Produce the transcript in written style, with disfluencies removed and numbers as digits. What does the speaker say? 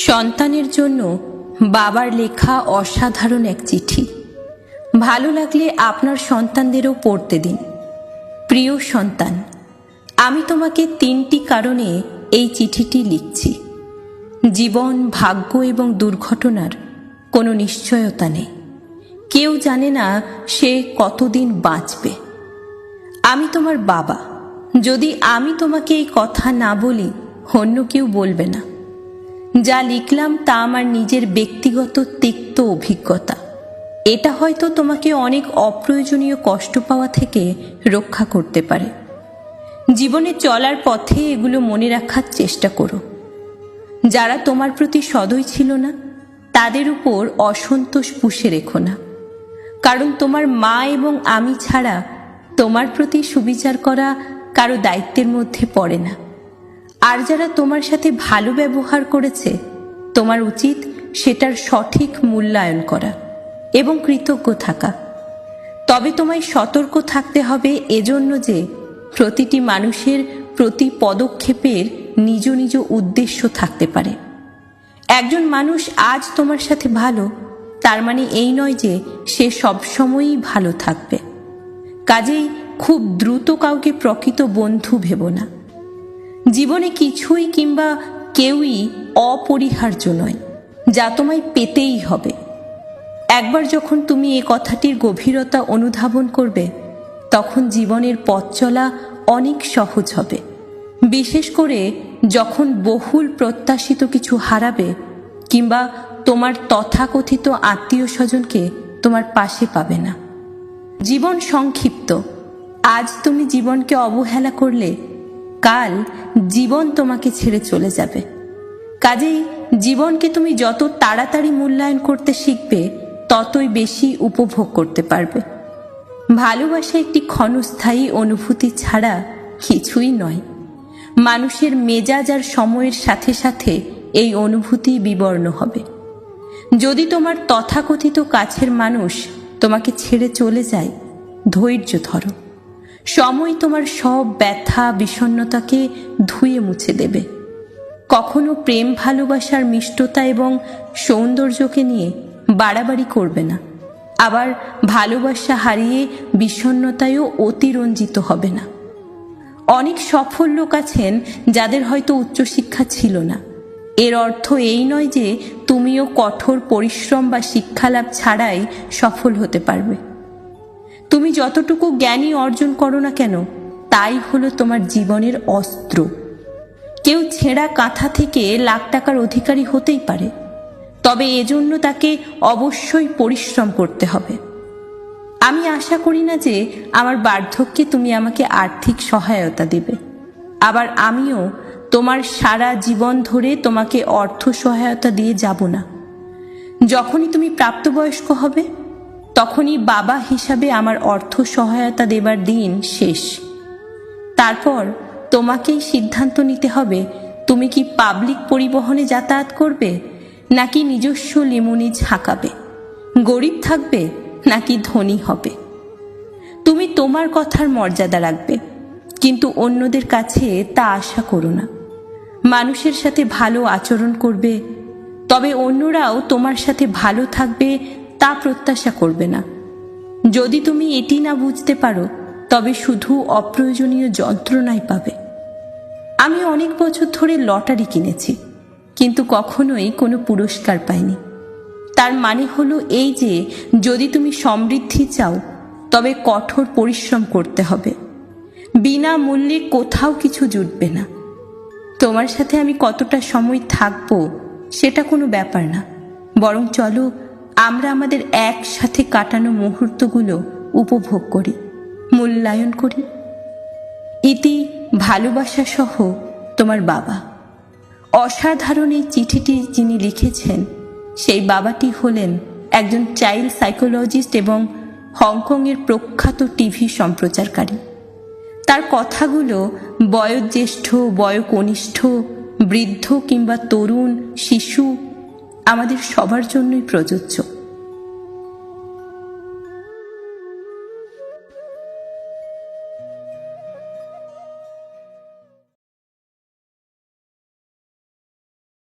সন্তানের জন্য বাবার লেখা অসাধারণ এক চিঠি। ভালো লাগলে আপনার সন্তানদেরও পড়তে দিন। প্রিয় সন্তান, আমি তোমাকে 3টি কারণে এই চিঠিটি লিখছি। জীবন, ভাগ্য এবং দুর্ঘটনার কোনো নিশ্চয়তা নেই। কেউ জানে না সে কতদিন বাঁচবে। আমি তোমার বাবা। যদি আমি তোমাকে এই কথা না বলি, অন্য কেউ বলবে না। যা লিখলাম তা আমার নিজের ব্যক্তিগত তিক্ত অভিজ্ঞতা। এটা হয়তো তোমাকে অনেক অপ্রয়োজনীয় কষ্ট পাওয়া থেকে রক্ষা করতে পারে। জীবনে চলার পথে এগুলো মনে রাখার চেষ্টা করো। যারা তোমার প্রতি সদয় ছিল না, তাদের উপর অসন্তোষ পুষে রেখো না। কারণ তোমার মা এবং আমি ছাড়া তোমার প্রতি সুবিচার করা কারো দায়িত্বের মধ্যে পড়ে না। আর যারা তোমার সাথে ভালো ব্যবহার করেছে, তোমার উচিত সেটার সঠিক মূল্যায়ন করা এবং কৃতজ্ঞ থাকা। তবে তোমায় সতর্ক থাকতে হবে এজন্য যে প্রতিটি মানুষের প্রতি পদক্ষেপের নিজ নিজ উদ্দেশ্য থাকতে পারে। একজন মানুষ আজ তোমার সাথে ভালো, তার মানে এই নয় যে সে সবসময়ই ভালো থাকবে। কাজেই খুব দ্রুত কাউকে প্রকৃত বন্ধু ভেবো না। জীবনে কিছুই কিংবা কেউই অপরিহার্য নয়, যা তোমায় পেতেই হবে। একবার যখন তুমি এ কথাটির গভীরতা অনুধাবন করবে, তখন জীবনের পথ চলা অনেক সহজ হবে। বিশেষ করে যখন বহুল প্রত্যাশিত কিছু হারাবে কিংবা তোমার তথাকথিত আত্মীয় স্বজনকে তোমার পাশে পাবে না। জীবন সংক্ষিপ্ত। আজ তুমি জীবনকে অবহেলা করলে কাল জীবন তোমাকে ছেড়ে চলে যাবে। কাজেই জীবনকে তুমি যত তাড়াতাড়ি মূল্যায়ন করতে শিখবে, ততই বেশি উপভোগ করতে পারবে। ভালোবাসা একটি ক্ষণস্থায়ী অনুভূতি ছাড়া কিছুই নয়। মানুষের মেজাজ আর সময়ের সাথে সাথে এই অনুভূতি বিবর্ণ হবে। যদি তোমার তথাকথিত কাছের মানুষ তোমাকে ছেড়ে চলে যায়, ধৈর্য ধরো। সময় তোমার সব ব্যথা বিষণ্ণতাকে ধুয়ে মুছে দেবে। কখনো প্রেম ভালোবাসার মিষ্টতা এবং সৌন্দর্যকে নিয়ে বাড়াবাড়ি করবে না। আবার ভালোবাসা হারিয়ে বিষণ্ণতায়ও অতিরঞ্জিত হবে না। অনেক সফল লোক আছেন যাদের হয়তো উচ্চশিক্ষা ছিল না। এর অর্থ এই নয় যে তুমিও কঠোর পরিশ্রম বা শিক্ষালাভ ছাড়াই সফল হতে পারবে। তুমি যতটুকু জ্ঞানী অর্জন করো না কেন, তাই হলো তোমার জীবনের অস্ত্র। কেউ ছেঁড়া কাঁথা থেকে লাখ টাকার অধিকারী হতেই পারে, তবে এজন্য তাকে অবশ্যই পরিশ্রম করতে হবে। আমি আশা করি না যে আমার বার্ধক্যে তুমি আমাকে আর্থিক সহায়তা দেবে। আবার আমিও তোমার সারা জীবন ধরে তোমাকে অর্থ সহায়তা দিয়ে যাব না। যখনই তুমি প্রাপ্তবয়স্ক হবে, তখনই বাবা হিসাবে আমার অর্থ সহায়তা দেবার দিন শেষ। তারপর তোমাকেই সিদ্ধান্ত নিতে হবে, তুমি কি পাবলিক পরিবহনে যাতায়াত করবে নাকি নিজস্ব লিমুনিজ হাঁকাবে, গরিব থাকবে নাকি ধনী হবে। তুমি তোমার কথার মর্যাদা রাখবে, কিন্তু অন্যদের কাছে তা আশা করো না। মানুষের সাথে ভালো আচরণ করবে, তবে অন্যরাও তোমার সাথে ভালো থাকবে তা প্রত্যাশা করবে না। যদি তুমি এটি না বুঝতে পারো, তবে শুধু অপ্রয়োজনীয় যন্ত্রণাই পাবে। আমি অনেক বছর ধরে লটারি কিনেছি, কিন্তু কখনোই কোনো পুরস্কার পাইনি। তার মানে হলো এই যে যদি তুমি সমৃদ্ধি চাও, তবে কঠোর পরিশ্রম করতে হবে। বিনামূল্যে কোথাও কিছু জুটবে না। তোমার সাথে আমি কতটা সময় থাকবো সেটা কোনো ব্যাপার না, বরং চলো আমরা আমাদের একসাথে কাটানো মুহূর্তগুলো উপভোগ করি, মূল্যায়ন করি। ইতি ভালোবাসা সহ তোমার বাবা। অসাধারণ এই চিঠিটি যিনি লিখেছেন, সেই বাবাটি হলেন একজন চাইল্ড সাইকোলজিস্ট এবং হংকংয়ের প্রখ্যাত টিভি সম্প্রচারকারী। তার কথাগুলো বয়োজ্যেষ্ঠ, বয়কনিষ্ঠ, বৃদ্ধ কিংবা তরুণ, শিশু, আমাদের সবার জন্যই প্রযোজ্য।